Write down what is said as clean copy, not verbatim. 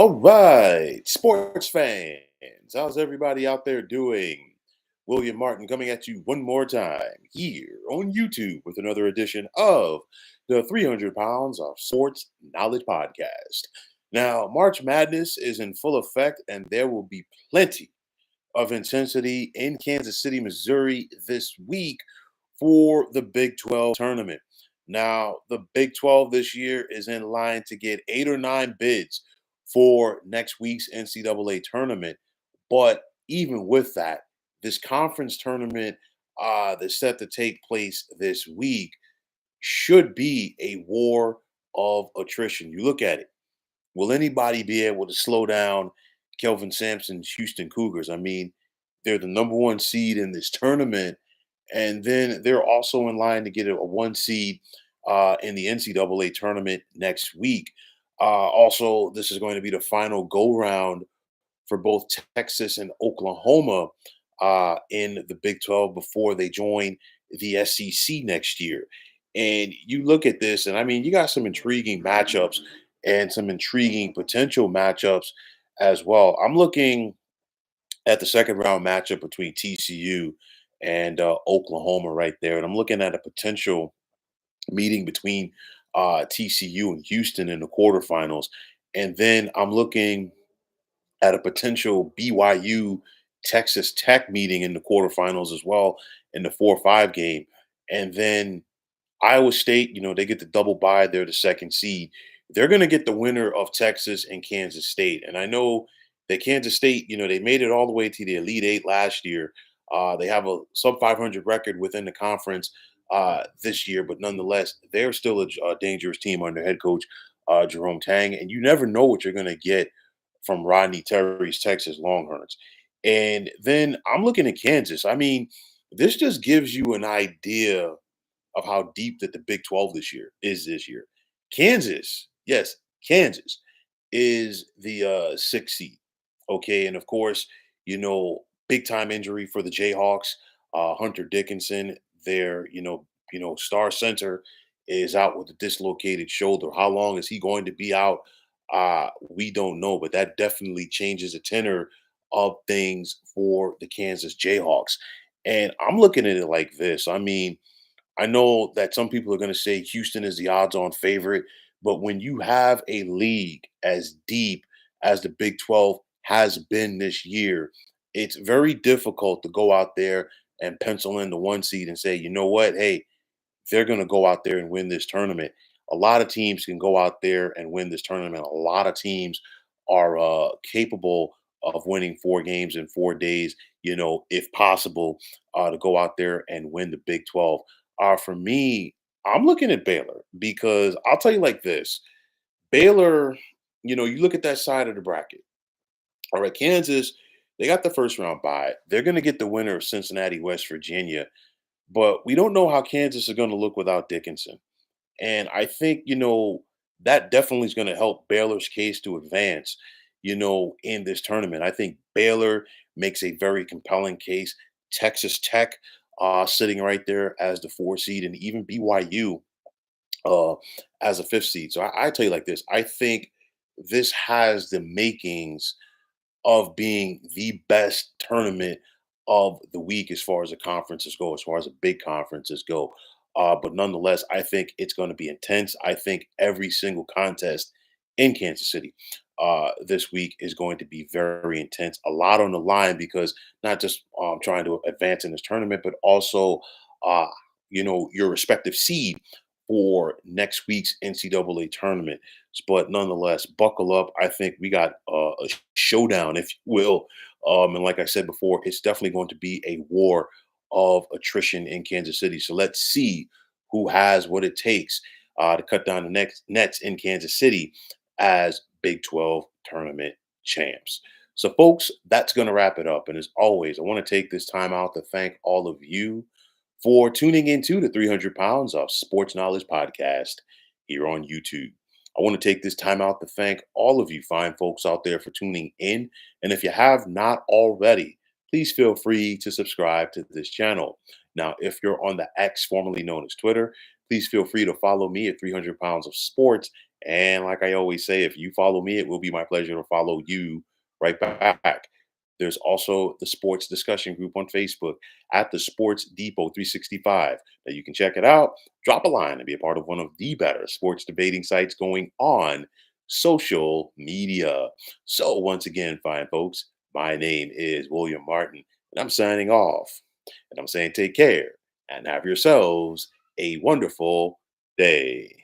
All right, sports fans, how's everybody out there doing? William Martin coming at you one more time here on YouTube with another edition of the 300 Pounds of Sports Knowledge Podcast. Now, March Madness is in full effect, and there will be plenty of intensity in Kansas City, Missouri this week for the Big 12 tournament. Now, the Big 12 this year is in line to get 8 or 9 bids for next week's NCAA tournament. But even with that, this conference tournament that's set to take place this week should be a war of attrition. You look at it. Will anybody be able to slow down Kelvin Sampson's Houston Cougars? I mean, they're the number one seed in this tournament, and then they're also in line to get a one seed in the NCAA tournament next week. Also, this is going to be the final go round for both Texas and Oklahoma in the Big 12 before they join the SEC next year. And you look at this, and I mean, you got some intriguing matchups and some intriguing potential matchups as well. I'm looking at the second round matchup between TCU and Oklahoma right there. And I'm looking at a potential meeting between TCU and Houston in the quarterfinals. And then I'm looking at a potential BYU Texas Tech meeting in the quarterfinals as well in the 4-5 game. And then Iowa State, they get the double bye. They're the second seed. They're going to get the winner of Texas and Kansas State. And I know that Kansas State, they made it all the way to the Elite Eight last year. They have a sub 500 record within the conference this year, but nonetheless, they're still a dangerous team under head coach Jerome Tang. And you never know what you're going to get from Rodney Terry's Texas Longhorns. And then I'm looking at Kansas. I mean, this just gives you an idea of how deep that the Big 12 this year. Kansas, yes, Kansas is the sixth seed. Okay, and of course, big time injury for the Jayhawks. Hunter Dickinson, their star center, is out with a dislocated shoulder. How long is he going to be out? We don't know, but that definitely changes the tenor of things for the Kansas Jayhawks. And I'm looking at it like this. I mean, I know that some people are going to say Houston is the odds on favorite, but when you have a league as deep as the Big 12 has been this year, it's very difficult to go out there and pencil in the one seed and say, you know what, hey, they're going to go out there and win this tournament. A lot of teams can go out there and win this tournament. A lot of teams are capable of winning 4 games in 4 days, if possible, to go out there and win the Big 12. For me, I'm looking at Baylor because I'll tell you like this. Baylor, you look at that side of the bracket. All right, Kansas, they got the first round bye. They're going to get the winner of Cincinnati, West Virginia, but we don't know how Kansas is going to look without Dickinson. And I think, that definitely is going to help Baylor's case to advance, in this tournament. I think Baylor makes a very compelling case. Texas Tech sitting right there as the 4 seed, and even BYU uh, as a fifth seed. So I tell you like this, I think this has the makings of being the best tournament of the week as far as the conferences go, as far as the big conferences go. But nonetheless, I think it's going to be intense. I think every single contest in Kansas City this week is going to be very intense. A lot on the line because not just trying to advance in this tournament, but also, uh, your respective seed for next week's NCAA tournament. But nonetheless, buckle up. I think we got a showdown, if you will. And like I said before, it's definitely going to be a war of attrition in Kansas City. So let's see who has what it takes to cut down the next nets in Kansas City as Big 12 tournament champs. So, folks, that's going to wrap it up. And as always, I want to take this time out to thank all of you for tuning into the 300 Pounds of Sports Knowledge podcast here on YouTube. I want to take this time out to thank all of you fine folks out there for tuning in. And if you have not already, please feel free to subscribe to this channel. Now, if you're on the X, formerly known as Twitter, please feel free to follow me at 300 Pounds of Sports And like I always say, if you follow me, it will be my pleasure to follow you right back. There's also the sports discussion group on Facebook at the Sports Depot 365. Now you can check it out, drop a line, and be a part of one of the better sports debating sites going on social media. So, once again, fine folks, my name is William Martin, and I'm signing off. And I'm saying take care and have yourselves a wonderful day.